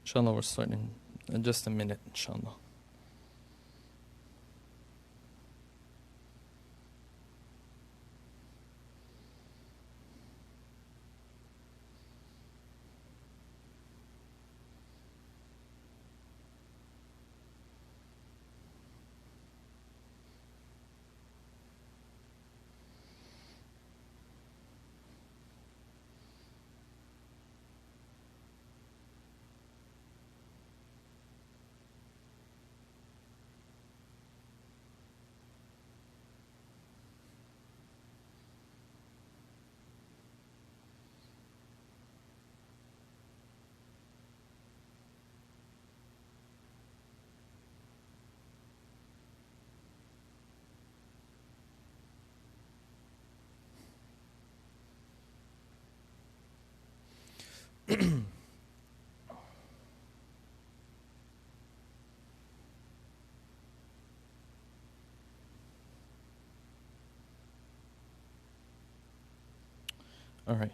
Inshallah, we're starting in just a minute, inshallah. All right.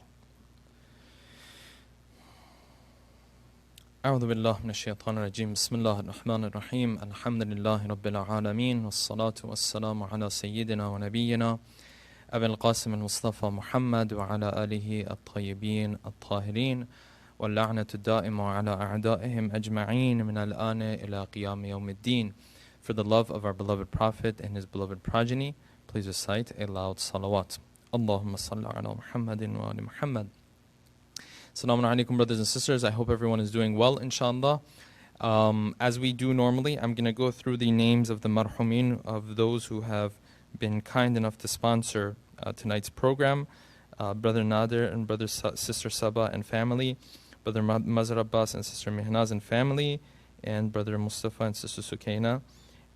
أعوذ بالله من الشيطان الرجيم بسم الله الرحمن الرحيم الحمد لله رب العالمين والصلاة والسلام على سيدنا ونبينا أبي القاسم المصطفى محمد وعلى آله الطيبين الطاهرين واللعنة الدائمة على أعدائهم أجمعين من الآن إلى قيام يوم الدين. For the love of our beloved Prophet and his beloved progeny, please recite a loud salawat. Allahumma salli ala Muhammadin wa ali Muhammad. Assalamu alaikum, brothers and sisters. I hope everyone is doing well, inshallah. As we do normally, I'm going to go through the names of the marhumin, of those who have been kind enough to sponsor tonight's program. Brother Nader and Sister Saba and family, Brother Mazhar Abbas and Sister Mihnaz and family, and Brother Mustafa and Sister Sukaina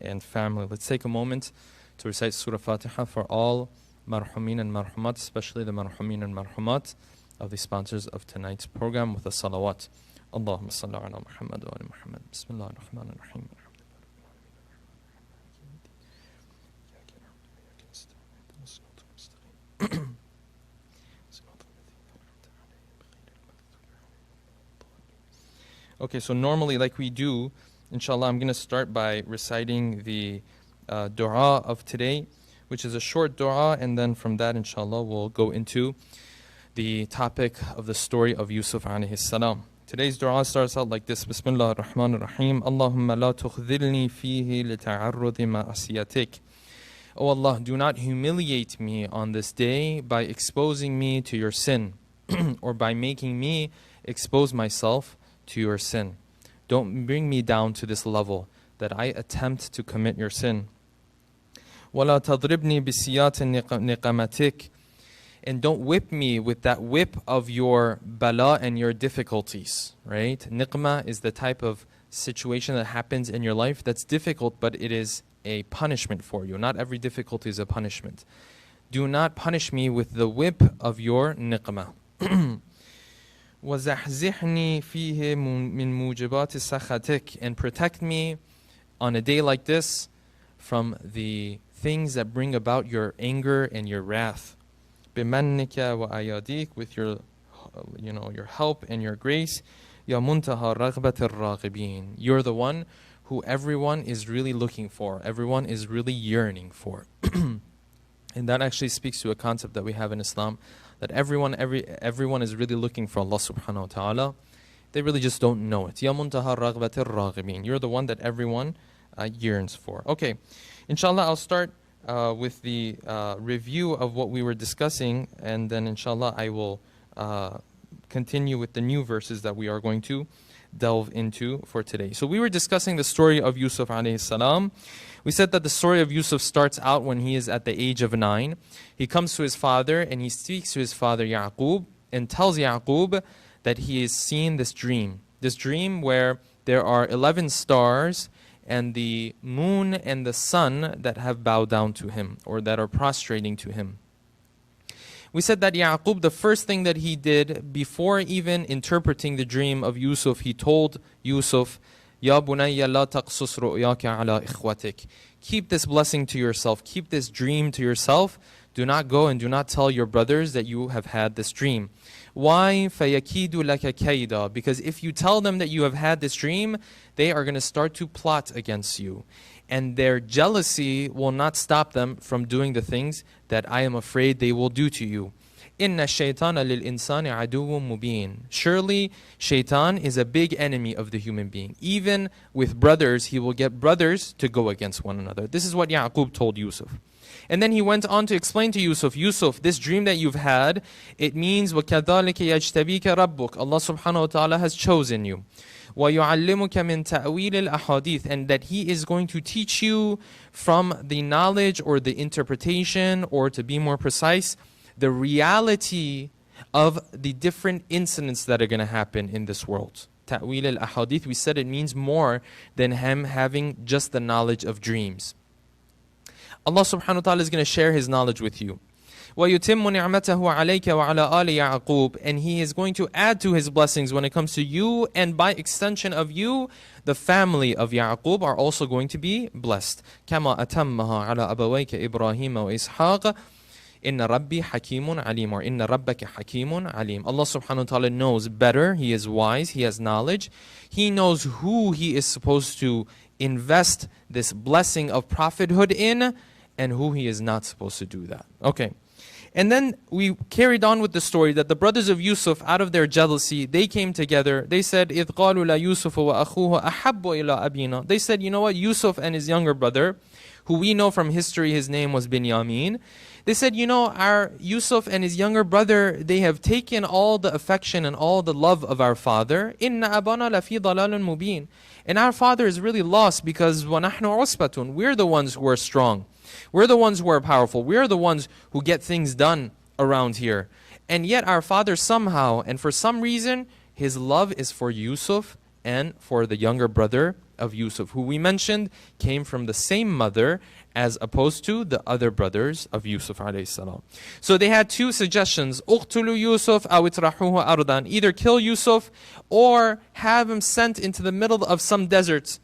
and family. Let's take a moment to recite Surah Fatiha for all marhumin and marhumat, especially the marhumin and marhumat of the sponsors of tonight's program with a salawat. Allahumma salli ala Muhammad wa ali Muhammad. Bismillah ar-Rahman ar-Rahim. Okay, so normally like we do, inshallah, I'm going to start by reciting the dua of today, which is a short dua, and then from that, inshallah, we'll go into the topic of the story of Yusuf alayhi salam. Today's dua starts out like this. Bismillah ar-Rahman ar-Rahim. Allahumma la tukhzilni fihi lita'arrudi ma'asiyatik. O Allah, do not humiliate me on this day by exposing me to your sin or by making me expose myself to your sin. Don't bring me down to this level that I attempt to commit your sin. وَلَا تَضْرِبْنِي بِسِيَاتِ نِقَمَتِكَ. And don't whip me with that whip of your bala and your difficulties, right? Niqmah is the type of situation that happens in your life that's difficult, but it is a punishment for you. Not every difficulty is a punishment. Do not punish me with the whip of your niqmah. وَزَحْزِحْنِي فِيهِ مِن مُوجِبَاتِ سَخَتِكَ. And protect me on a day like this from the things that bring about your anger and your wrath. بِمَنِّكَ وَأَيَادِيكَ. With your, your help and your grace. يَا مُنْتَهَا رَغْبَةِ الرَّاغِبِينَ. You're the one who everyone is really looking for. Everyone is really yearning for. And that actually speaks to a concept that we have in Islam, that everyone is really looking for Allah subhanahu wa ta'ala. They really just don't know it. يَا مُنْتَهَا رَغْبَةِ الرَّاغِبِينَ. You're the one that everyone yearns for. Okay, inshallah, I'll start with the review of what we were discussing, and then inshallah I will continue with the new verses that we are going to delve into for today. So we were discussing the story of Yusuf alayhi salam. We said that the story of Yusuf starts out when he is at the age of 9. He comes to his father and he speaks to his father Yaqub and tells Yaqub that he has seen this dream. This dream where there are 11 stars and the moon and the sun that have bowed down to him, or that are prostrating to him. We said that Yaqub, the first thing that he did before even interpreting the dream of Yusuf, he told Yusuf, Ya bunayya la taqsus ru'yaka ala ikhwatik. Keep this blessing to yourself, keep this dream to yourself. Do not go and do not tell your brothers that you have had this dream. Why? فَيَكِيدُ لَكَ كَيْدًا. Because if you tell them that you have had this dream, they are going to start to plot against you. And their jealousy will not stop them from doing the things that I am afraid they will do to you. إِنَّ الشَّيْطَانَ لِلْإِنسَانِ عَدُوٌ مُبِينٌ. Surely, shaitan is a big enemy of the human being. Even with brothers, he will get brothers to go against one another. This is what Yaqub told Yusuf. And then he went on to explain to Yusuf, Yusuf, this dream that you've had, it means وَكَذَلِكَ يَجْتَبِيكَ رَبُّكَ. Allah subhanahu wa ta'ala has chosen you. وَيُعَلِّمُكَ مِن تَأْوِيلِ الْأَحَادِيثِ. And that he is going to teach you from the knowledge or the interpretation, or to be more precise, the reality of the different incidents that are going to happen in this world. Ta'wil al-ahadith, we said it means more than him having just the knowledge of dreams. Allah subhanahu wa ta'ala is going to share his knowledge with you. وَيُتِمُّ نِعْمَتَهُ عَلَيْكَ وَعَلَىٰ آلِ يَعْقُوبَ. And he is going to add to his blessings when it comes to you, and by extension of you, the family of Yaqub are also going to be blessed. كَمَا أَتَمَّهَا عَلَىٰ أَبَوَيْكَ إِبْرَاهِيمَ وَإِسْحَاقَ إِنَّ رَبِّي حَكِيمٌ عَلِيمٌ or إِنَّ رَبَّكَ حَكِيمٌ عَلِيمٌ. Allah subhanahu wa ta'ala knows better. He is wise. He has knowledge. He knows who he is supposed to invest this blessing of prophethood in, and who he is not supposed to do that. Okay. And then we carried on with the story that the brothers of Yusuf, out of their jealousy, they came together. They said, إِذْ قَالُوا لَا يُوسُفُ وَأَخُوهُ أَحَبُّ إِلَىٰ أَبِينَا. They said, you know what, Yusuf and his younger brother, who we know from history his name was Binyamin. They said, you know, our Yusuf and his younger brother, they have taken all the affection and all the love of our father. إِنَّ أَبَانَا لَفِي ضَلَالٍ مُبِينٍ. And our father is really lost because وَنَحْنُ عُصْبَةٌ. We're the ones who are strong. We're the ones who are powerful. We're the ones who get things done around here. And yet our father somehow, and for some reason, his love is for Yusuf and for the younger brother of Yusuf, who we mentioned came from the same mother as opposed to the other brothers of Yusuf alayhi salam. So they had two suggestions. اُقْتُلُوا يُوسُفَ أَوْ اطْرَحُوهُ أَرْضًا. Either kill Yusuf or have him sent into the middle of some deserts,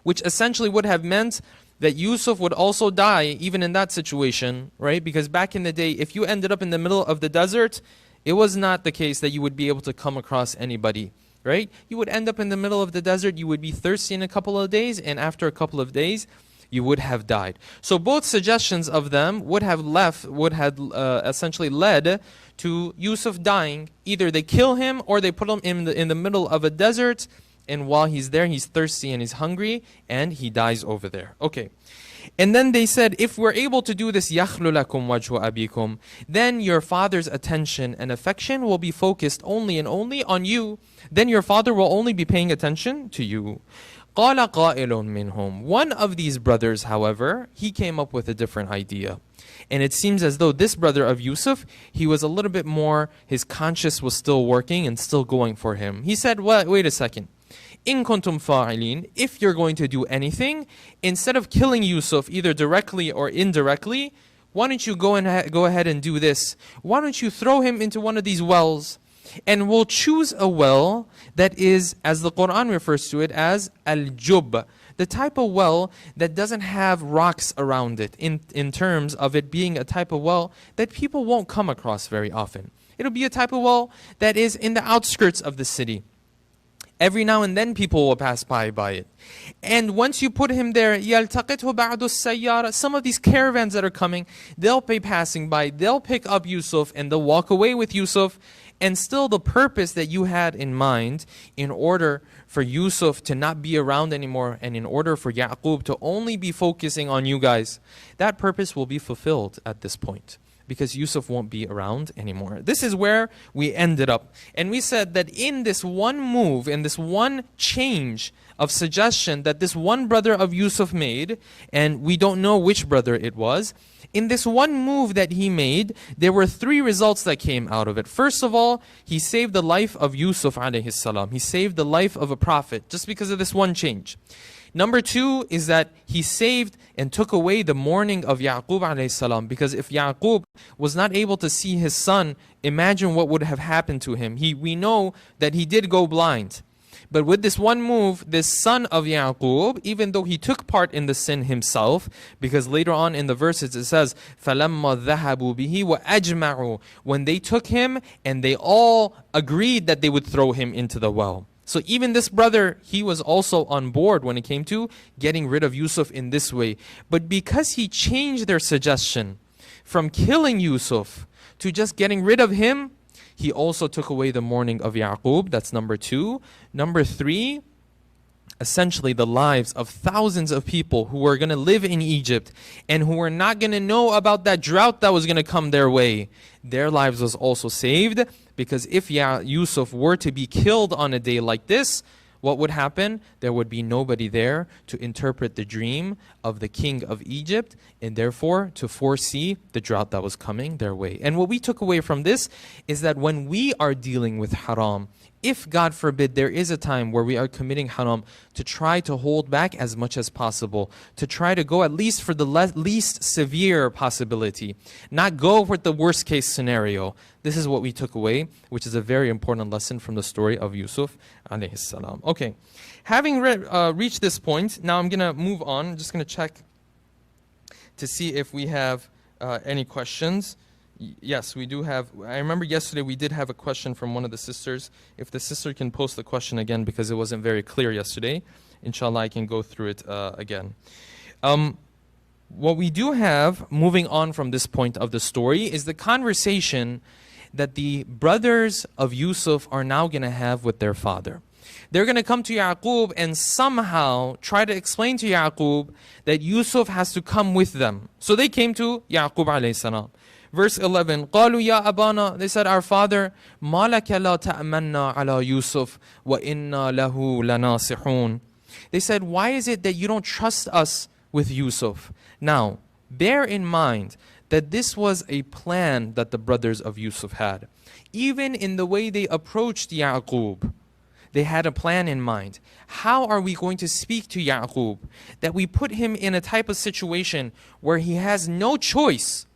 which essentially would have meant that Yusuf would also die even in that situation, right? Because back in the day, if you ended up in the middle of the desert, it was not the case that you would be able to come across anybody, right? You would end up in the middle of the desert, you would be thirsty in a couple of days, and after a couple of days, you would have died. So both suggestions of them would have essentially led to Yusuf dying. Either they kill him or they put him in the middle of a desert, and while he's there, he's thirsty and he's hungry, and he dies over there. Okay. And then they said, if we're able to do this, يَخْلُ لَكُمْ وَجْهُ أَبِيكُمْ, then your father's attention and affection will be focused only and only on you. Then your father will only be paying attention to you. قَالَ قَائِلٌ مِّنْهُمْ. One of these brothers, however, he came up with a different idea. And it seems as though this brother of Yusuf, he was a little bit more, his conscience was still working and still going for him. He said, well, wait a second. إِن كُنْتُمْ فَاعِلِينَ. If you're going to do anything, instead of killing Yusuf either directly or indirectly, why don't you go ahead and do this? Why don't you throw him into one of these wells? And we'll choose a well that is, as the Quran refers to it, as al-jub, the type of well that doesn't have rocks around it, in terms of it being a type of well that people won't come across very often. It'll be a type of well that is in the outskirts of the city. Every now and then people will pass by it. And once you put him there, يَلْتَقِتْهُ بَعْدُ السَّيَّارَةِ. Some of these caravans that are coming, they'll be passing by, they'll pick up Yusuf and they'll walk away with Yusuf. And still the purpose that you had in mind, in order for Yusuf to not be around anymore, and in order for Yaqub to only be focusing on you guys, that purpose will be fulfilled at this point. because Yusuf won't be around anymore. This is where we ended up. And we said that in this one move, in this one change of suggestion that this one brother of Yusuf made, and we don't know which brother it was, in this one move that he made, there were three results that came out of it. First of all, he saved the life of Yusuf alayhi salam. He saved the life of a prophet just because of this one change. Number two is that he saved and took away the mourning of Yaqub alayhi salam, because if Yaqub was not able to see his son, imagine what would have happened to him. We know that he did go blind. But with this one move, this son of Yaqub, even though he took part in the sin himself, because later on in the verses it says, فَلَمَّا ذَهَبُوا بِهِ وَأَجْمَعُوا, when they took him and they all agreed that they would throw him into the well. So even this brother, he was also on board when it came to getting rid of Yusuf in this way. But because he changed their suggestion from killing Yusuf to just getting rid of him, he also took away the mourning of Yaqub. That's number two. Number three, essentially the lives of thousands of people who were going to live in Egypt and who were not going to know about that drought that was going to come their way. Their lives was also saved, because if Yusuf were to be killed on a day like this, what would happen? There would be nobody there to interpret the dream of the king of Egypt, and therefore to foresee the drought that was coming their way. And what we took away from this is that when we are dealing with haram, if God forbid there is a time where we are committing haram, to try to hold back as much as possible, to try to go at least for the least severe possibility, not go with the worst case scenario. This is what we took away, which is a very important lesson from the story of Yusuf alayhi salam. Okay, having reached this point, now I'm going to move on. I'm just going to check to see if we have any questions. Yes, we do have. I remember yesterday we did have a question from one of the sisters. If the sister can post the question again, because it wasn't very clear yesterday, inshallah I can go through it again. What we do have, moving on from this point of the story, is the conversation that the brothers of Yusuf are now going to have with their father. They're going to come to Yaqub and somehow try to explain to Yaqub that Yusuf has to come with them. So they came to Yaqub alayhi salam. Verse 11, قالوا يا أبانا, they said, our father, ما لك لا تأمنا على يوسف وإنا له لناصحون. They said, why is it that you don't trust us with Yusuf? Now, bear in mind that this was a plan that the brothers of Yusuf had. Even in the way they approached Yaqub, they had a plan in mind. How are we going to speak to Yaqub? That we put him in a type of situation where he has no choice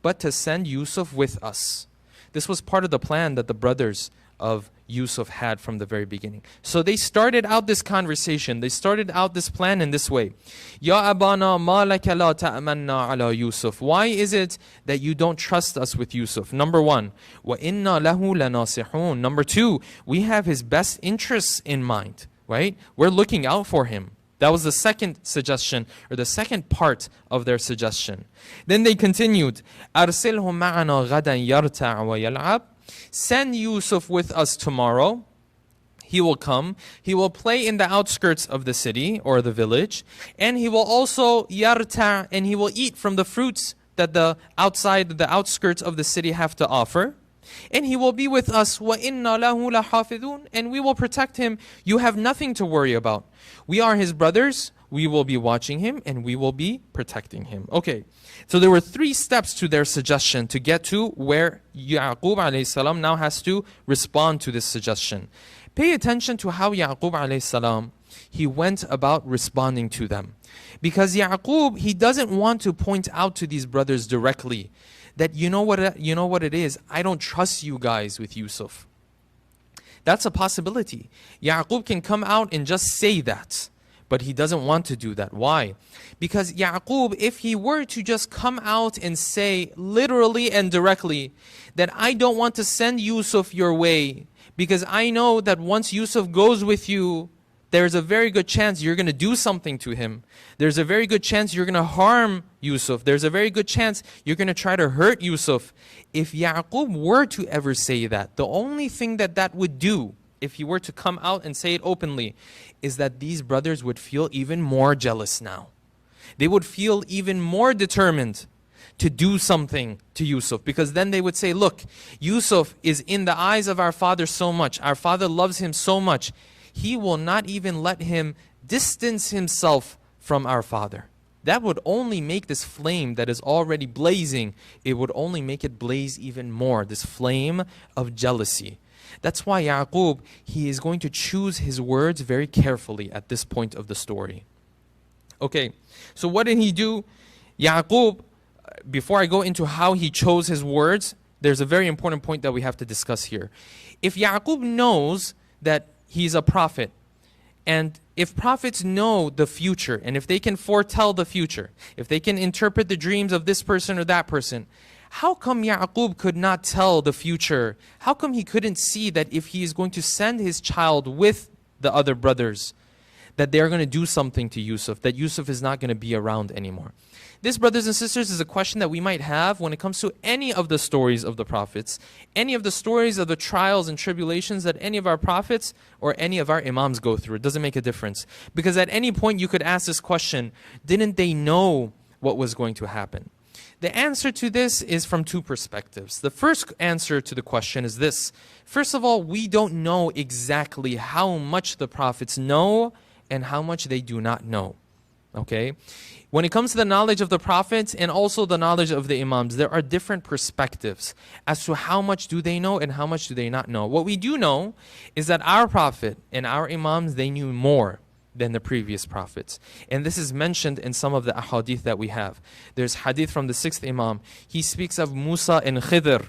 but to send Yusuf with us. This was part of the plan that the brothers of Yusuf had from the very beginning. So they started out this conversation. They started out this plan in this way. Ya abana ma laka la ta'manna ala Yusuf. Why is it that you don't trust us with Yusuf? Number one, wa inna lahu lanasihun. Number two, we have his best interests in mind, right? We're looking out for him. That was the second suggestion, or the second part of their suggestion. Then they continued, أرسله معنا غدا يرتع ويلعب. Send Yusuf with us tomorrow. He will come. He will play in the outskirts of the city or the village, and he will also yarta, and he will eat from the fruits that the outskirts of the city have to offer. And he will be with us, وَإِنَّا لَهُ لَحَافِظُونَ, and we will protect him. You have nothing to worry about. We are his brothers. We will be watching him, and we will be protecting him. Okay, so there were three steps to their suggestion to get to where Yaqub alayhi salam now has to respond to this suggestion. Pay attention to how Yaqub alayhi salam, he went about responding to them. Because Yaqub, he doesn't want to point out to these brothers directly that you know what it is, I don't trust you guys with Yusuf. That's a possibility. Yaqub can come out and just say that, but he doesn't want to do that. Why? Because Yaqub, if he were to just come out and say literally and directly that I don't want to send Yusuf your way, because I know that once Yusuf goes with you, there's a very good chance you're going to do something to him. There's a very good chance you're going to harm Yusuf. There's a very good chance you're going to try to hurt Yusuf. If Yaqub were to ever say that, the only thing that would do, if he were to come out and say it openly, is that these brothers would feel even more jealous now. They would feel even more determined to do something to Yusuf, because then they would say, look, Yusuf is in the eyes of our father so much. Our father loves him so much. He will not even let him distance himself from our father. That would only make this flame that is already blazing, it would only make it blaze even more, this flame of jealousy. That's why Yaqub, he is going to choose his words very carefully at this point of the story. Okay, so what did he do? Yaqub, before I go into how he chose his words, there's a very important point that we have to discuss here. If Yaqub knows that he's a prophet, and if prophets know the future, and if they can foretell the future, if they can interpret the dreams of this person or that person, how come Yaqub could not tell the future? How come he couldn't see that if he is going to send his child with the other brothers, that they're going to do something to Yusuf, that Yusuf is not going to be around anymore? This, brothers and sisters, is a question that we might have when it comes to any of the stories of the prophets, any of the stories of the trials and tribulations that any of our prophets or any of our imams go through. It doesn't make a difference. Because at any point you could ask this question, didn't they know what was going to happen? The answer to this is from two perspectives. The first answer to the question is this. First of all, we don't know exactly how much the prophets know and how much they do not know. Okay? When it comes to the knowledge of the prophets and also the knowledge of the imams, there are different perspectives as to how much do they know and how much do they not know. What we do know is that our prophet and our imams, they knew more than the previous prophets. And this is mentioned in some of the ahadith that we have. There's hadith from the 6th imam. He speaks of Musa and Khidr.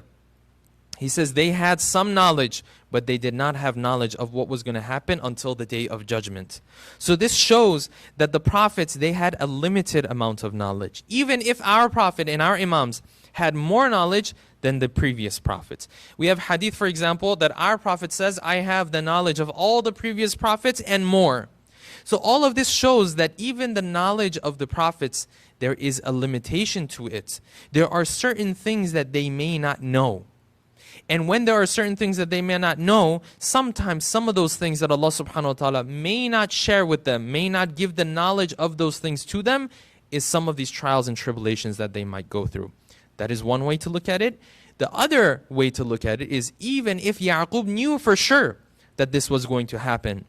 He says they had some knowledge, but they did not have knowledge of what was going to happen until the day of judgment. So this shows that the prophets, they had a limited amount of knowledge. Even if our prophet and our imams had more knowledge than the previous prophets. We have hadith, for example, that our prophet says, I have the knowledge of all the previous prophets and more. So all of this shows that even the knowledge of the prophets, there is a limitation to it. There are certain things that they may not know. And when there are certain things that they may not know, sometimes some of those things that Allah subhanahu wa ta'ala may not share with them, may not give the knowledge of those things to them, is some of these trials and tribulations that they might go through. That is one way to look at it. The other way to look at it is even if Yaqub knew for sure that this was going to happen,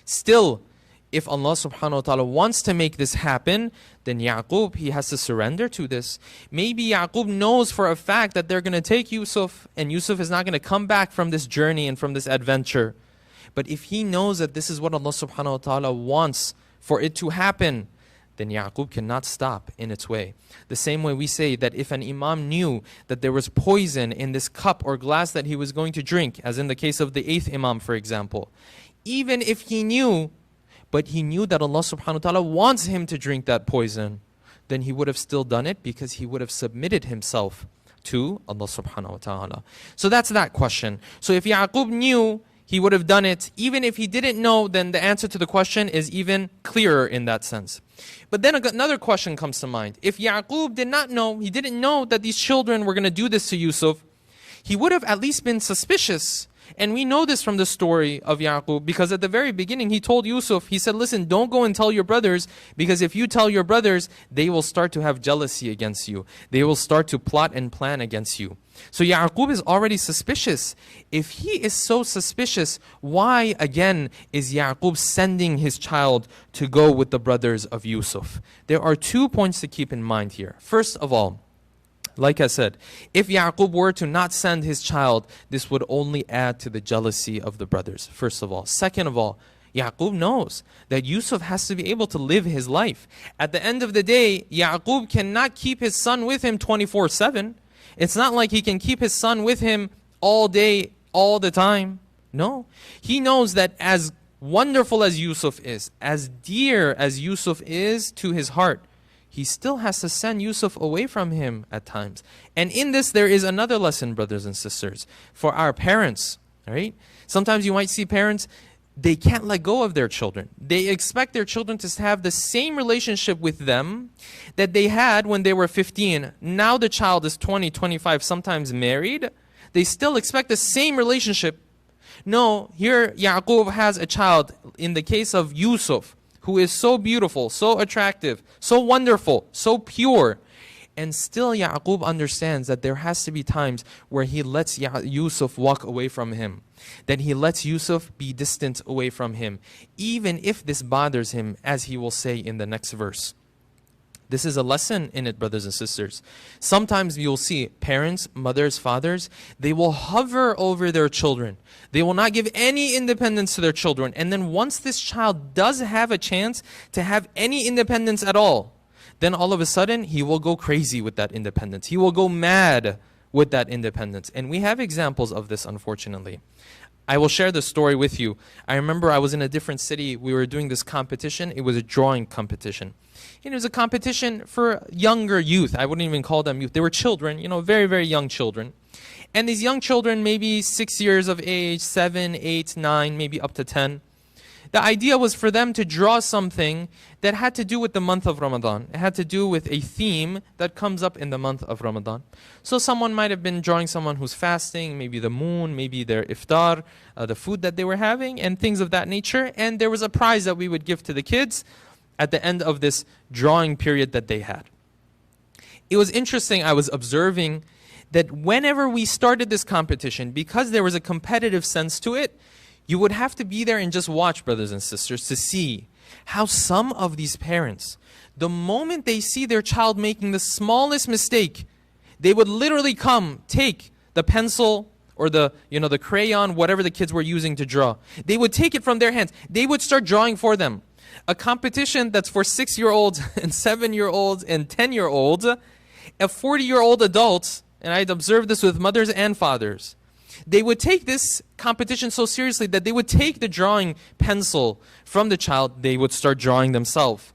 still, if Allah subhanahu wa ta'ala wants to make this happen, then Yaqub, he has to surrender to this. Maybe Yaqub knows for a fact that they're going to take Yusuf, and Yusuf is not going to come back from this journey and from this adventure. But if he knows that this is what Allah subhanahu wa ta'ala wants for it to happen, then Yaqub cannot stop in its way. The same way we say that if an imam knew that there was poison in this cup or glass that he was going to drink, as in the case of the 8th imam, for example, even if he knew, but he knew that Allah subhanahu wa ta'ala wants him to drink that poison, then he would have still done it because he would have submitted himself to Allah subhanahu wa ta'ala. So that's that question. So if Yaqub knew, he would have done it. Even if he didn't know, then the answer to the question is even clearer in that sense. But then another question comes to mind. If Yaqub did not know, he didn't know that these children were going to do this to Yusuf, he would have at least been suspicious. And we know this from the story of Yaqub, because at the very beginning he told Yusuf, he said, listen, don't go and tell your brothers, because if you tell your brothers, they will start to have jealousy against you. They will start to plot and plan against you. So Yaqub is already suspicious. If he is so suspicious, why again is Yaqub sending his child to go with the brothers of Yusuf? There are 2 points to keep in mind here. First of all, like I said, if Yaqub were to not send his child, this would only add to the jealousy of the brothers, first of all. Second of all, Yaqub knows that Yusuf has to be able to live his life. At the end of the day, Yaqub cannot keep his son with him 24/7. It's not like he can keep his son with him all day, all the time. No. He knows that as wonderful as Yusuf is, as dear as Yusuf is to his heart, he still has to send Yusuf away from him at times. And in this, there is another lesson, brothers and sisters, for our parents, right? Sometimes you might see parents, they can't let go of their children. They expect their children to have the same relationship with them that they had when they were 15. Now the child is 20, 25, sometimes married. They still expect the same relationship. No, here Yaqub has a child, in the case of Yusuf, who is so beautiful, so attractive, so wonderful, so pure. And still Ya'qub understands that there has to be times where he lets Yusuf walk away from him, that he lets Yusuf be distant away from him, even if this bothers him, as he will say in the next verse. This is a lesson in it, brothers and sisters. Sometimes you'll see parents, mothers, fathers, they will hover over their children. They will not give any independence to their children. And then once this child does have a chance to have any independence at all, then all of a sudden he will go crazy with that independence. He will go mad with that independence. And we have examples of this, unfortunately. I will share the story with you. I remember I was in a different city. We were doing this competition. It was a drawing competition. And it was a competition for younger youth. I wouldn't even call them youth. They were children, very, very young children. And these young children, maybe 6 years of age, 7, 8, 9, maybe up to 10. The idea was for them to draw something that had to do with the month of Ramadan. It had to do with a theme that comes up in the month of Ramadan. So someone might have been drawing someone who's fasting, maybe the moon, maybe their iftar, the food that they were having, and things of that nature. And there was a prize that we would give to the kids at the end of this drawing period that they had. It was interesting, I was observing that whenever we started this competition, because there was a competitive sense to it, you would have to be there and just watch, brothers and sisters, to see how some of these parents, the moment they see their child making the smallest mistake, they would literally come, take the pencil or the crayon, whatever the kids were using to draw. They would take it from their hands. They would start drawing for them. A competition that's for 6-year-olds and 7-year-olds and 10-year-olds, a 40-year-old adult, and I'd observed this with mothers and fathers, they would take this competition so seriously that they would take the drawing pencil from the child, they would start drawing themselves.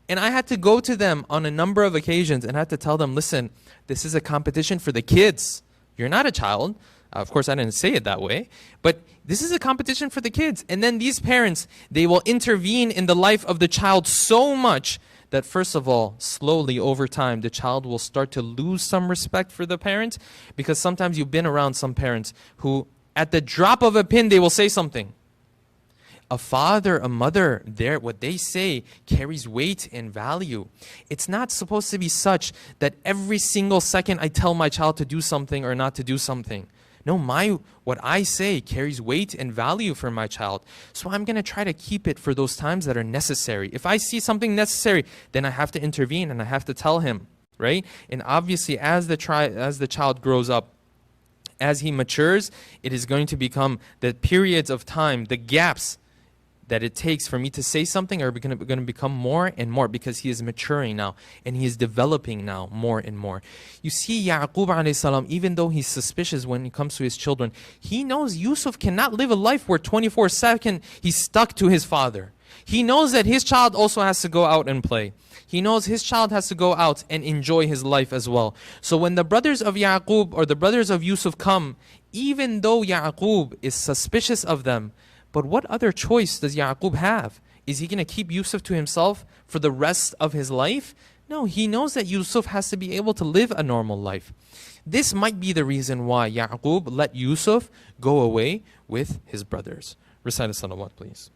And I had to go to them on a number of occasions and I had to tell them, listen, this is a competition for the kids. You're not a child. Of course, I didn't say it that way, but this is a competition for the kids. And then these parents, they will intervene in the life of the child so much that first of all, slowly over time, the child will start to lose some respect for the parent, because sometimes you've been around some parents who, at the drop of a pin, they will say something. A father, a mother, what they say carries weight and value. It's not supposed to be such that every single second I tell my child to do something or not to do something. No, what I say carries weight and value for my child. So I'm going to try to keep it for those times that are necessary. If I see something necessary, then I have to intervene and I have to tell him, right? And obviously, as the child grows up, as he matures, it is going to become the periods of time, the gaps that it takes for me to say something are going to become more and more, because he is maturing now and he is developing now more and more. You see, Ya'qub alayhi salam, even though he's suspicious when it comes to his children, he knows Yusuf cannot live a life where 24/7 he's stuck to his father. He knows that his child also has to go out and play. He knows his child has to go out and enjoy his life as well. So when the brothers of Ya'qub or the brothers of Yusuf come, even though Ya'qub is suspicious of them, but what other choice does Ya'qub have? Is he going to keep Yusuf to himself for the rest of his life? No, he knows that Yusuf has to be able to live a normal life. This might be the reason why Ya'qub let Yusuf go away with his brothers. Recite a salawat, please.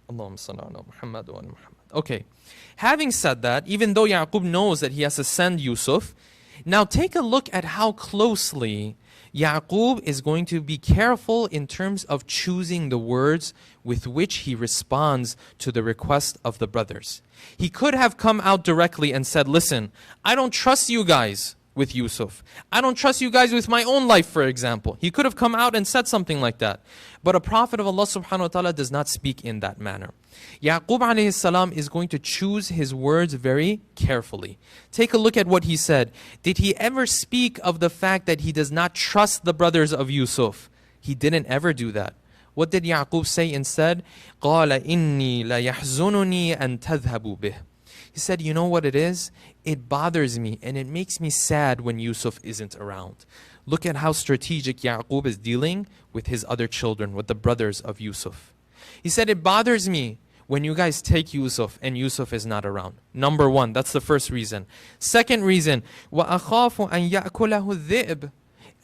Allahumma salli ala Muhammad wa ala Muhammad. Okay, having said that, even though Ya'qub knows that he has to send Yusuf, now take a look at how closely Ya'qub is going to be careful in terms of choosing the words with which he responds to the request of the brothers. He could have come out directly and said, listen, I don't trust you guys with Yusuf. I don't trust you guys with my own life, for example. He could have come out and said something like that. But a prophet of Allah subhanahu wa ta'ala does not speak in that manner. Ya'qub alayhi salam is going to choose his words very carefully. Take a look at what he said. Did he ever speak of the fact that he does not trust the brothers of Yusuf? He didn't ever do that. What did Ya'qub say instead? قَالَ إِنِّي لَيَحْزُنُنِي أَن تَذْهَبُوا بِهِ. He said, you know what it is? It bothers me and it makes me sad when Yusuf isn't around. Look at how strategic Ya'qub is dealing with his other children, with the brothers of Yusuf. He said, it bothers me when you guys take Yusuf and Yusuf is not around. Number one, that's the first reason. Second reason, وَأَخَافُ أَن يَأْكُلَهُ الذِّئْبُ.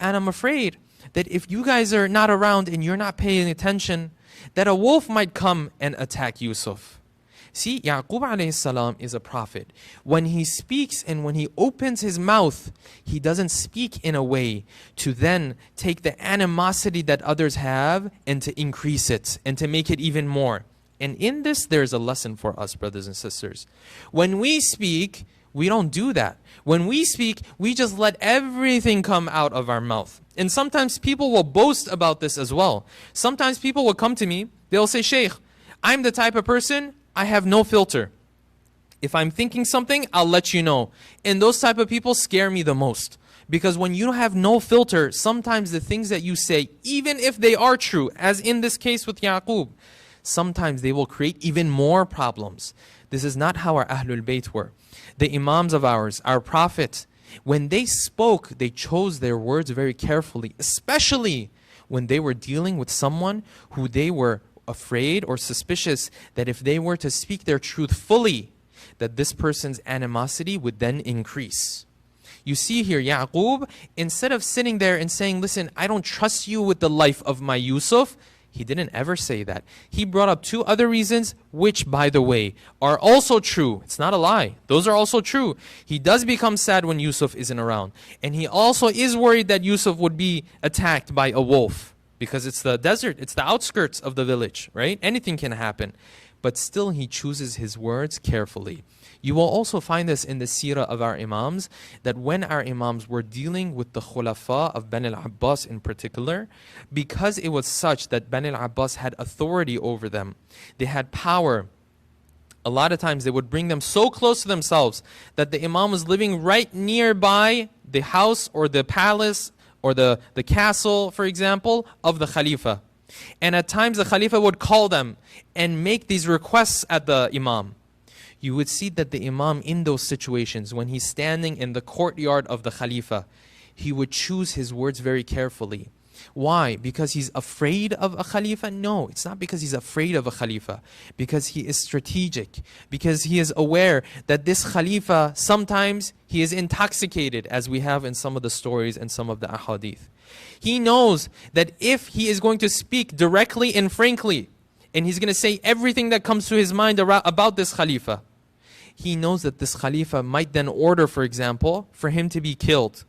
And I'm afraid that if you guys are not around and you're not paying attention, that a wolf might come and attack Yusuf. See, Yaqub alayhi salam is a prophet. When he speaks and when he opens his mouth, he doesn't speak in a way to then take the animosity that others have and to increase it and to make it even more. And in this, there's a lesson for us, brothers and sisters. When we speak, we don't do that. When we speak, we just let everything come out of our mouth. And sometimes people will boast about this as well. Sometimes people will come to me, they'll say, Shaykh, I'm the type of person, I have no filter. If I'm thinking something, I'll let you know. And those type of people scare me the most. Because when you have no filter, sometimes the things that you say, even if they are true, as in this case with Yaqub, sometimes they will create even more problems. This is not how our Ahlul Bayt were. The Imams of ours, our Prophet, when they spoke, they chose their words very carefully, especially when they were dealing with someone who they were afraid or suspicious that if they were to speak their truth fully, that this person's animosity would then increase. You see here, Yaqub, instead of sitting there and saying, listen, I don't trust you with the life of my Yusuf, he didn't ever say that. He brought up two other reasons, which, by the way, are also true. It's not a lie. Those are also true. He does become sad when Yusuf isn't around. And he also is worried that Yusuf would be attacked by a wolf. Because it's the desert, it's the outskirts of the village, right? Anything can happen. But still, he chooses his words carefully. You will also find this in the seerah of our Imams, that when our Imams were dealing with the Khulafa of Bani al-Abbas in particular, because it was such that Bani al-Abbas had authority over them, they had power, a lot of times they would bring them so close to themselves that the Imam was living right nearby the house or the palace or the castle, for example, of the Khalifa. And at times the Khalifa would call them and make these requests at the Imam. You would see that the Imam in those situations, when he's standing in the courtyard of the Khalifa, he would choose his words very carefully. Why? Because he's afraid of a Khalifa? No, it's not because he's afraid of a Khalifa. Because he is strategic. Because he is aware that this Khalifa, sometimes he is intoxicated, as we have in some of the stories and some of the ahadith. He knows that if he is going to speak directly and frankly, and he's going to say everything that comes to his mind about this Khalifa, he knows that this Khalifa might then order, for example, for him to be killed.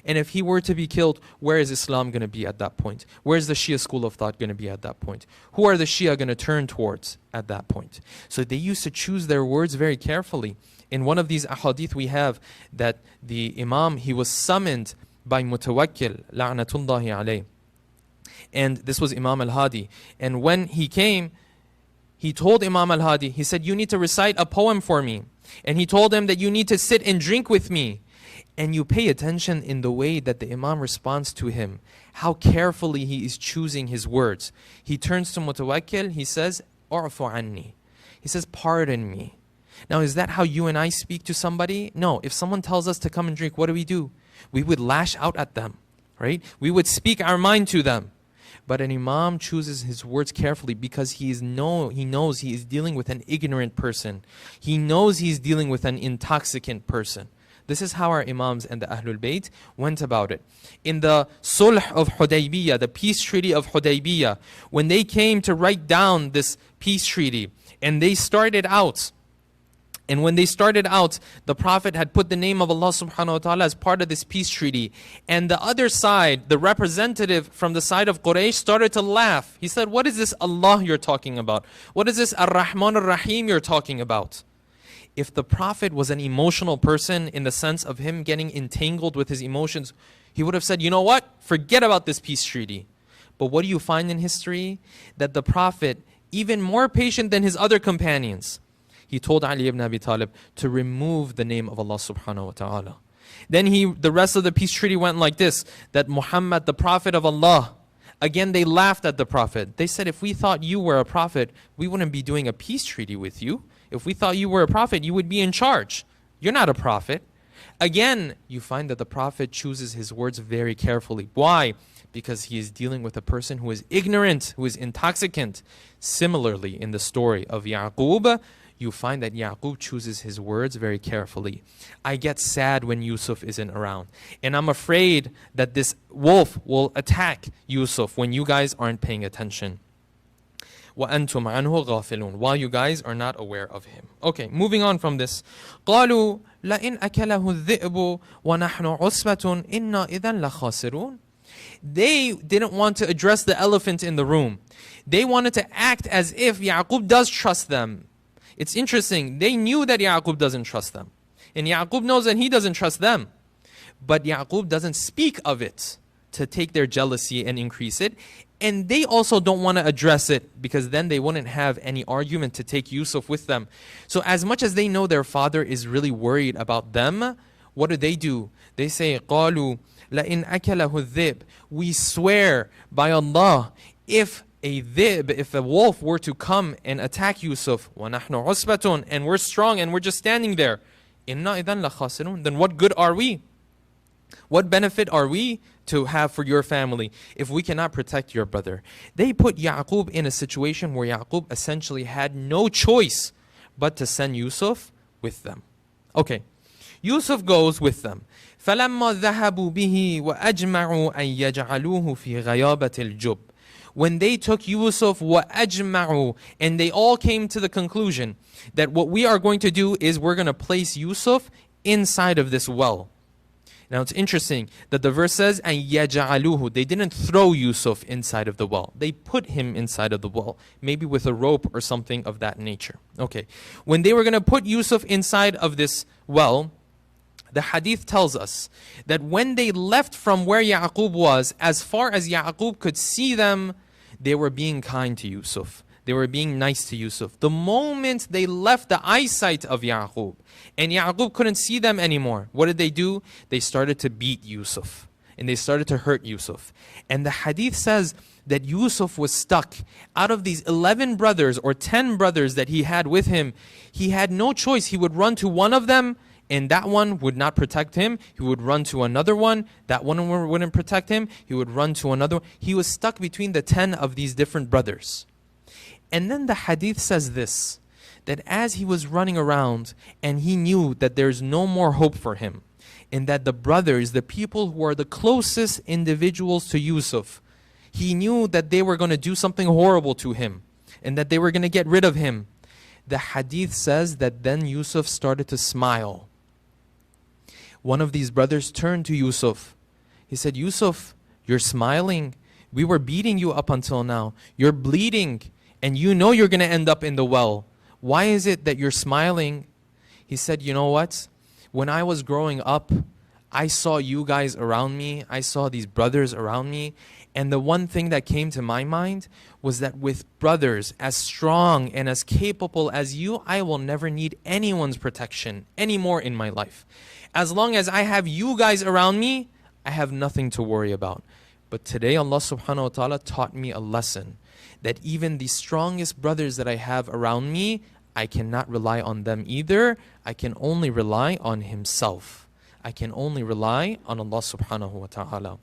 And if he were to be killed, where is Islam going to be at that point? Where is the Shia school of thought going to be at that point? Who are the Shia going to turn towards at that point? So they used to choose their words very carefully. In one of these ahadith we have that the Imam, he was summoned by Mutawakkil, la'natullahi alayh. And this was Imam al-Hadi. And when he came, he told Imam al-Hadi, he said, you need to recite a poem for me. And he told him that you need to sit and drink with me. And you pay attention in the way that the Imam responds to him, how carefully he is choosing his words. He turns to Mutawakkil, he says, U'fu anni. He says, pardon me. Now, is that how you and I speak to somebody? No. If someone tells us to come and drink, what do? We would lash out at them, right? We would speak our mind to them. But an Imam chooses his words carefully because he knows he is dealing with an ignorant person. He knows he's dealing with an intoxicant person. This is how our Imams and the Ahlul Bayt went about it. In the Sulh of Hudaybiyah, the peace treaty of Hudaybiyah, when they came to write down this peace treaty, and they started out, and when they started out, the Prophet had put the name of Allah subhanahu wa ta'ala as part of this peace treaty. And the other side, the representative from the side of Quraysh, started to laugh. He said, what is this Allah you're talking about? What is this Ar-Rahman Ar-Rahim you're talking about? If the Prophet was an emotional person in the sense of him getting entangled with his emotions, he would have said, you know what? Forget about this peace treaty. But what do you find in history? That the Prophet, even more patient than his other companions, he told Ali ibn Abi Talib to remove the name of Allah subhanahu wa ta'ala. Then the rest of the peace treaty went like this, that Muhammad, the Prophet of Allah, again they laughed at the Prophet. They said, if we thought you were a prophet, we wouldn't be doing a peace treaty with you. If we thought you were a prophet, you would be in charge. You're not a prophet. Again, you find that the Prophet chooses his words very carefully. Why? Because he is dealing with a person who is ignorant, who is intoxicant. Similarly, in the story of Yaqub, you find that Yaqub chooses his words very carefully. I get sad when Yusuf isn't around. And I'm afraid that this wolf will attack Yusuf when you guys aren't paying attention. وَأَنْتُمْ عَنْهُ غَافِلُونَ, while you guys are not aware of him. Okay, moving on from this. قَالُوا لَإِنْ أَكَلَهُ الذِّئْبُ وَنَحْنُ عُصْبَةٌ إِنَّا إِذًا لَخَاسِرُونَ. They didn't want to address the elephant in the room. They wanted to act as if Yaqub does trust them. It's interesting. They knew that Yaqub doesn't trust them. And Yaqub knows that he doesn't trust them. But Yaqub doesn't speak of it to take their jealousy and increase it. And they also don't want to address it because then they wouldn't have any argument to take Yusuf with them. So as much as they know their father is really worried about them, what do? They say, قَالُوا لَإِنْ أَكَلَهُ الذِّئْبُ. We swear by Allah, if a wolf were to come and attack Yusuf, وَنَحْنُ عُصْبَةٌ, and we're strong and we're just standing there, إِنَّا إِذًا لَخَاسِرُونَ, then what good are we? What benefit are we to have for your family if we cannot protect your brother? They put Yaqub in a situation where Yaqub essentially had no choice but to send Yusuf with them. Okay, Yusuf goes with them. فَلَمَّا ذَهَبُوا بِهِ وَأَجْمَعُوا أَن يَجْعَلُوهُ فِي غَيَابَةِ الْجُبِّ. When they took Yusuf, وَأَجْمَعُوا, and they all came to the conclusion that what we are going to do is we're going to place Yusuf inside of this well. Now it's interesting that the verse says, أَن يَجْعَلُوهُ. They didn't throw Yusuf inside of the well. They put him inside of the well, maybe with a rope or something of that nature. Okay, when they were going to put Yusuf inside of this well, the hadith tells us that when they left from where Yaqub was, as far as Yaqub could see them, they were being kind to Yusuf. They were being nice to Yusuf. The moment they left the eyesight of Yaqub, and Yaqub couldn't see them anymore, what did they do? They started to beat Yusuf, and they started to hurt Yusuf. And the hadith says that Yusuf was stuck. Out of these 11 brothers or 10 brothers that he had with him, he had no choice. He would run to one of them, and that one would not protect him. He would run to another one. That one wouldn't protect him. He would run to another. He was stuck between the 10 of these different brothers. And then the hadith says this, that as he was running around and he knew that there's no more hope for him, and that the brothers, the people who are the closest individuals to Yusuf, he knew that they were going to do something horrible to him and that they were going to get rid of him. The hadith says that then Yusuf started to smile. One of these brothers turned to Yusuf. He said, Yusuf, you're smiling. We were beating you up until now. You're bleeding, and you know you're going to end up in the well. Why is it that you're smiling? He said, you know what? When I was growing up, I saw you guys around me. I saw these brothers around me. And the one thing that came to my mind was that with brothers as strong and as capable as you, I will never need anyone's protection anymore in my life. As long as I have you guys around me, I have nothing to worry about. But today Allah subhanahu wa ta'ala taught me a lesson that even the strongest brothers that I have around me, I cannot rely on them either. I can only rely on Himself. I can only rely on Allah subhanahu wa ta'ala.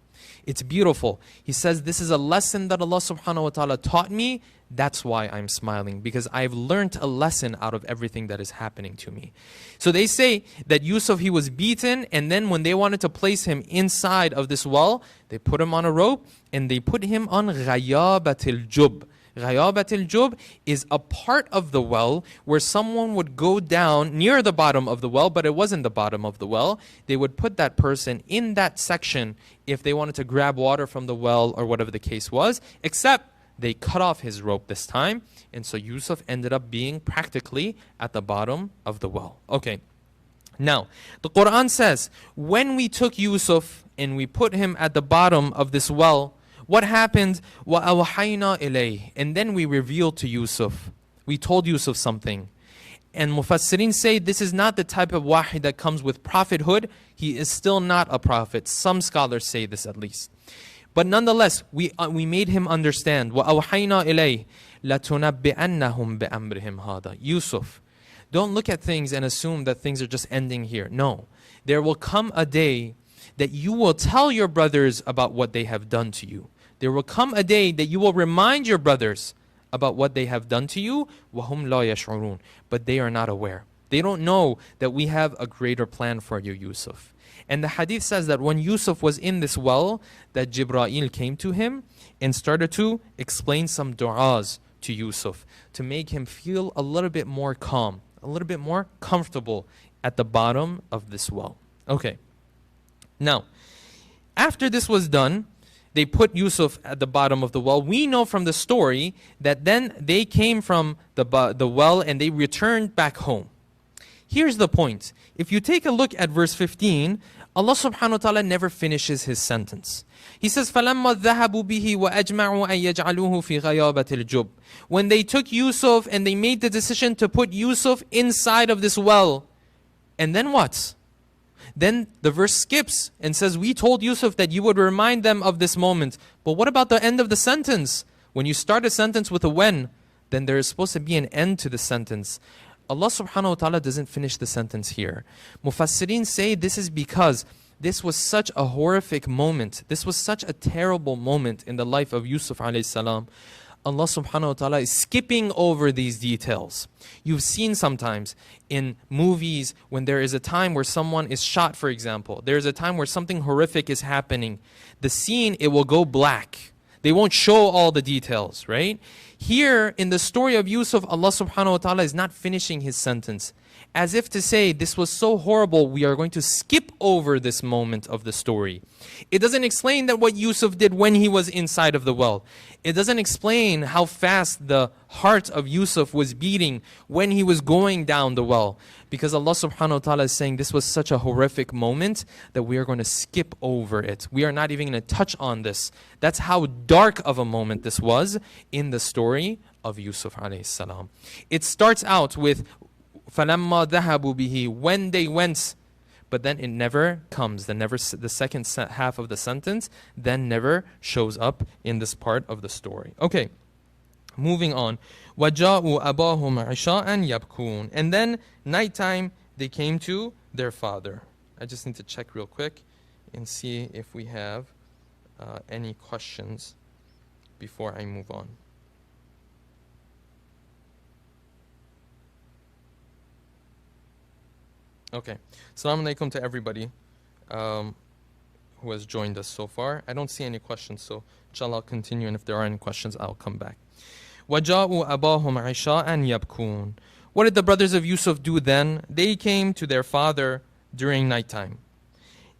It's beautiful. He says, this is a lesson that Allah subhanahu wa ta'ala taught me. That's why I'm smiling, because I've learned a lesson out of everything that is happening to me. So they say that Yusuf, he was beaten, and then when they wanted to place him inside of this well, they put him on a rope and they put him on ghayabatil jub. Ghayabatil jub is a part of the well where someone would go down near the bottom of the well, but it wasn't the bottom of the well. They would put that person in that section if they wanted to grab water from the well or whatever the case was, except they cut off his rope this time, and so Yusuf ended up being practically at the bottom of the well. Okay, now the Quran says when we took Yusuf and we put him at the bottom of this well, what happened? وَأَوْحَيْنَا إِلَيْهِ. And then we revealed to Yusuf. We told Yusuf something. And Mufassirin say this is not the type of wahi that comes with prophethood. He is still not a prophet. Some scholars say this at least. But nonetheless, we made him understand. وَأَوْحَيْنَا إِلَيْهِ لَتُنَبِّئَنَّهُمْ بِأَمْرِهِمْ هَذَا. Yusuf, don't look at things and assume that things are just ending here. No. There will come a day that you will tell your brothers about what they have done to you. There will come a day that you will remind your brothers about what they have done to you. وَهُمْ لَا يَشْعُرُونَ. But they are not aware. They don't know that we have a greater plan for you, Yusuf. And the hadith says that when Yusuf was in this well, that Jibreel came to him and started to explain some du'as to Yusuf to make him feel a little bit more calm, a little bit more comfortable at the bottom of this well. Okay. Now, after this was done, they put Yusuf at the bottom of the well. We know from the story that then they came from the well and they returned back home. Here's the point. If you take a look at verse 15, Allah subhanahu wa ta'ala never finishes his sentence. He says, فَلَمَّا ذَهَبُوا بِهِ وَأَجْمَعُوا أَن يَجْعَلُوهُ فِي غَيَابَةِ الْجُبِّ. When they took Yusuf and they made the decision to put Yusuf inside of this well, and then what? Then the verse skips and says, we told Yusuf that you would remind them of this moment. But what about the end of the sentence? When you start a sentence with a when, then there is supposed to be an end to the sentence. Allah subhanahu wa ta'ala doesn't finish the sentence here. Mufassirin say this is because this was such a horrific moment. This was such a terrible moment in the life of Yusuf alayhi salam. Allah subhanahu wa ta'ala is skipping over these details. You've seen sometimes in movies when there is a time where someone is shot, for example. There's a time where something horrific is happening. The scene, it will go black. They won't show all the details, right? Here in the story of Yusuf, Allah subhanahu wa ta'ala is not finishing his sentence. As if to say, this was so horrible, we are going to skip over this moment of the story. It doesn't explain that what Yusuf did when he was inside of the well. It doesn't explain how fast the heart of Yusuf was beating when he was going down the well. Because Allah subhanahu wa ta'ala is saying this was such a horrific moment that we are going to skip over it. We are not even going to touch on this. That's how dark of a moment this was in the story of Yusuf alayhi salam. It starts out with فَلَمَّا ذَهَبُوا بِهِ, when they went, but then it never comes. The second half of the sentence then never shows up in this part of the story. Okay, moving on. وَجَاءُوا أَبَاهُمْ عِشَاءً يَبْكُونَ. And then nighttime they came to their father. I just need to check real quick and see if we have any questions before I move on. Okay, Assalamu alaikum to everybody who has joined us so far. I don't see any questions, so inshallah I'll continue, and if there are any questions, I'll come back. وَجَاءُوا أَبَاهُمْ عِشَاءً يَبْكُونَ. What did the brothers of Yusuf do then? They came to their father during nighttime.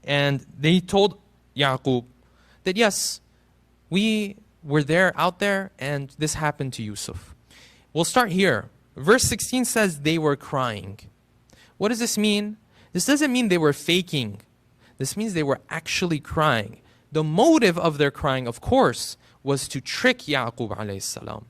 And they told Yaqub that yes, we were out there, and this happened to Yusuf. We'll start here. Verse 16 says they were crying. What does this mean? This doesn't mean they were faking. This means they were actually crying. The motive of their crying, of course, was to trick Yaqub alayhi salam.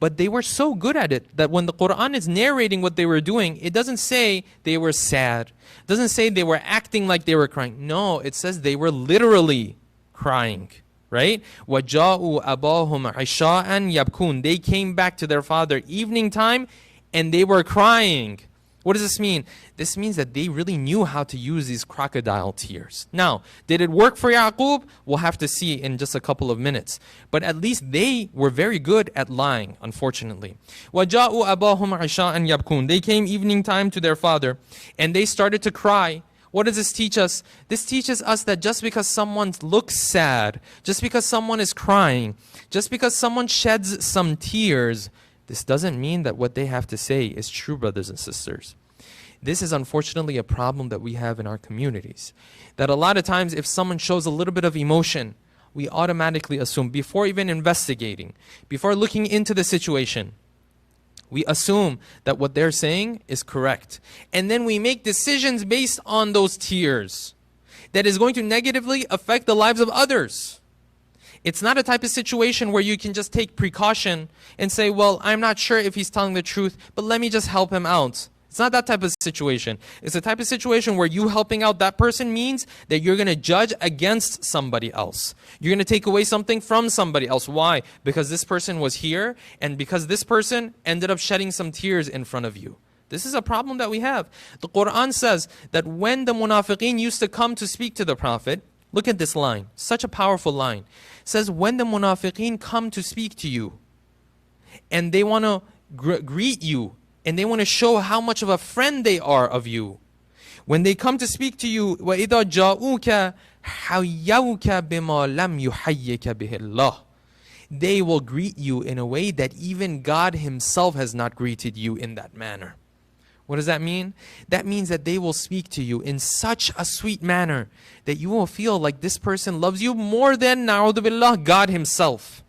But they were so good at it that when the Quran is narrating what they were doing, it doesn't say they were sad. It doesn't say they were acting like they were crying. No, it says they were literally crying. Right? وَجَاءُوا أَبَاهُمْ عِشَاءً يَبْكُونَ. They came back to their father evening time and they were crying. What does this mean? This means that they really knew how to use these crocodile tears. Now, did it work for Yaqub? We'll have to see in just a couple of minutes. But at least they were very good at lying, unfortunately. وَجَاءُوا أَبَاهُمْ عِشَاءً يَبْكُونَ. They came evening time to their father and they started to cry. What does this teach us? This teaches us that just because someone looks sad, just because someone is crying, just because someone sheds some tears, this doesn't mean that what they have to say is true, brothers and sisters. This is unfortunately a problem that we have in our communities. That a lot of times if someone shows a little bit of emotion, we automatically assume, before even investigating, before looking into the situation, we assume that what they're saying is correct. And then we make decisions based on those tears that is going to negatively affect the lives of others. It's not a type of situation where you can just take precaution and say, well, I'm not sure if he's telling the truth, but let me just help him out. It's not that type of situation. It's a type of situation where you helping out that person means that you're going to judge against somebody else. You're going to take away something from somebody else. Why? Because this person was here and because this person ended up shedding some tears in front of you. This is a problem that we have. The Quran says that when the munafiqeen used to come to speak to the Prophet, look at this line, such a powerful line. It says, when the munafiqeen come to speak to you and they want to greet you and they want to show how much of a friend they are of you, when they come to speak to you, وَإِذَا جَاءُوكَ حَيَّوْكَ بِمَا لَمْ يُحَيِّكَ بِهِ اللَّهِ. they will greet you in a way that even God himself has not greeted you in that manner. What does that mean? That means that they will speak to you in such a sweet manner that you will feel like this person loves you more than, na'udhu billah, God himself.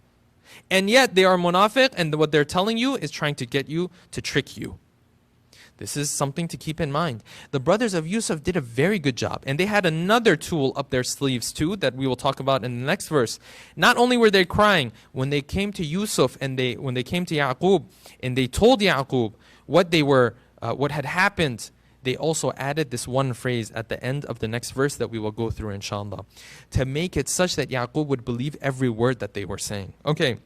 And yet they are munafiq, and what they're telling you is trying to get you to trick you. This is something to keep in mind. The brothers of Yusuf did a very good job, and they had another tool up their sleeves too that we will talk about in the next verse. Not only were they crying, when they came to Yusuf and when they came to Yaqub and they told Yaqub what had happened, they also added this one phrase at the end of the next verse that we will go through inshallah, to make it such that Yaqub would believe every word that they were saying. Okay.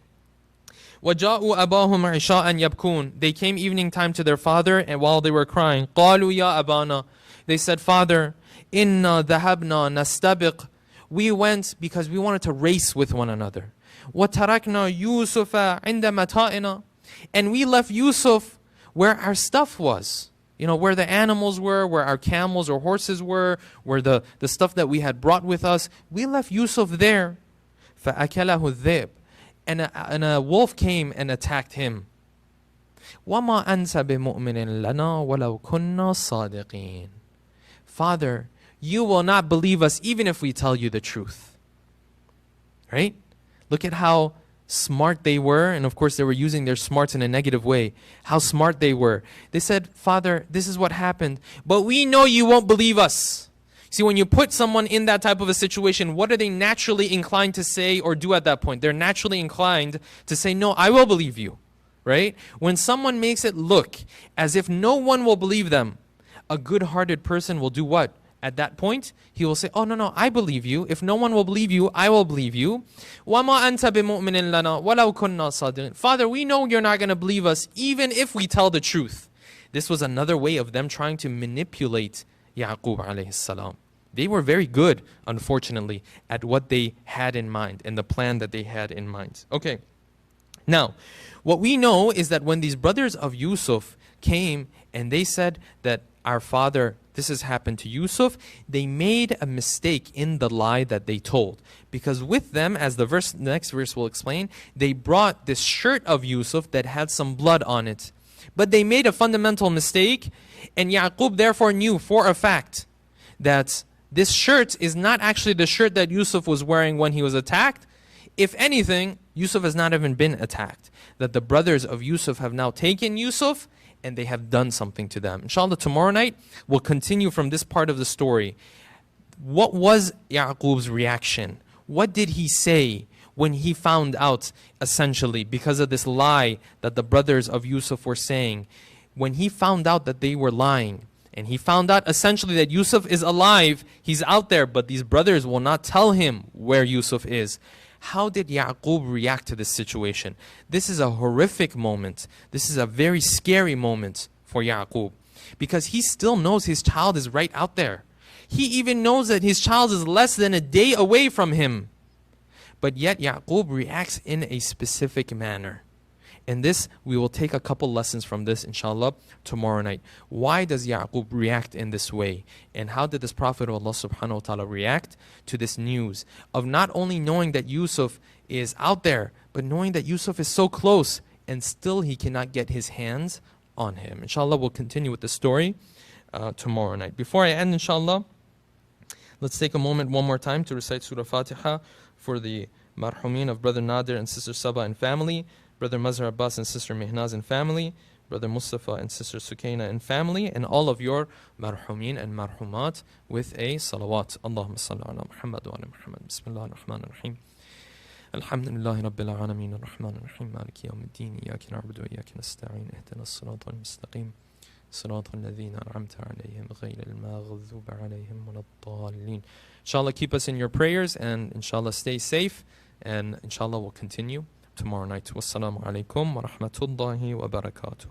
وَجَاءُوا أَبَاهُمْ عِشَاءً يَبْكُونَ. They came evening time to their father, and while they were crying, قَالُوا يَا أَبَانَا. They said, Father, إِنَّا ذَهَبْنَا نَسْتَبِقْ. We went because we wanted to race with one another. وَتَرَكْنَا يُوسُفَ عِنْدَ مَتَاعِنَا. And we left Yusuf where our stuff was. You know, where the animals were, where our camels or horses were, where the stuff that we had brought with us. We left Yusuf there. فَأَكَلَهُ الذِّئْبُ. And a wolf came and attacked him. وَمَا أَنْتَ بِمُؤْمِنٍ لَنَا وَلَوْ كُنَّا صَادِقِينَ. Father, you will not believe us even if we tell you the truth. Right? Look at how smart they were. And of course they were using their smarts in a negative way. How smart they were. They said, Father, this is what happened, but we know you won't believe us. See, when you put someone in that type of a situation, what are they naturally inclined to say or do at that point? They're naturally inclined to say, no, I will believe you, right? When someone makes it look as if no one will believe them, a good-hearted person will do what? At that point, he will say, oh, no, I believe you. If no one will believe you, I will believe you. وَمَا أَنْتَ بِمُؤْمِنٍ لَنَا وَلَوْ كُنَّا صَادِقِينَ. Father, we know you're not going to believe us even if we tell the truth. This was another way of them trying to manipulate Yaqub alayhi salam. They were very good, unfortunately, at what they had in mind and the plan that they had in mind. Okay. Now, what we know is that when these brothers of Yusuf came and they said that our father, this has happened to Yusuf, they made a mistake in the lie that they told. Because with them, as the next verse will explain, they brought this shirt of Yusuf that had some blood on it. But they made a fundamental mistake, and Yaqub therefore knew for a fact that this shirt is not actually the shirt that Yusuf was wearing when he was attacked. If anything, Yusuf has not even been attacked. That the brothers of Yusuf have now taken Yusuf and they have done something to them. Inshallah, tomorrow night, we'll continue from this part of the story. What was Yaqub's reaction? What did he say when he found out, essentially, because of this lie that the brothers of Yusuf were saying? When he found out that they were lying, and he found out essentially that Yusuf is alive, he's out there, but these brothers will not tell him where Yusuf is. How did Yaqub react to this situation? This is a horrific moment. This is a very scary moment for Yaqub, because he still knows his child is right out there. He even knows that his child is less than a day away from him. But yet Yaqub reacts in a specific manner. And this, we will take a couple lessons from this, inshallah, tomorrow night. Why does Yaqub react in this way? And how did this Prophet of Allah subhanahu wa ta'ala react to this news of not only knowing that Yusuf is out there, but knowing that Yusuf is so close and still he cannot get his hands on him? Inshallah, we'll continue with the story tomorrow night. Before I end, inshallah, let's take a moment one more time to recite Surah Fatiha for the marhumin of Brother Nadir and Sister Saba and family, Brother Mazhar Abbas and Sister Mihnaz and family, Brother Mustafa and Sister Sukaina and family, and all of your marhumin and marhumat with a salawat. Allahumma salli ala Muhammad wa ala Muhammad. Bismillah ar-Rahman ar-Rahim. Alhamdulillahi Rabbil Alameen ar-Rahman ar-Rahim Maliki yawmiddin Iyaka na'budu wa iyaka nasta'in Ihdina as-sirata al-mustaqim Sirata alladhina an'amta alayhim ghayra al-maghdubi alayhim wa lad-dallin. Inshallah, keep us in your prayers, and inshallah stay safe, and inshallah we'll continue tomorrow night. Wassalamu alaikum wa rahmatullahi wa barakatuh.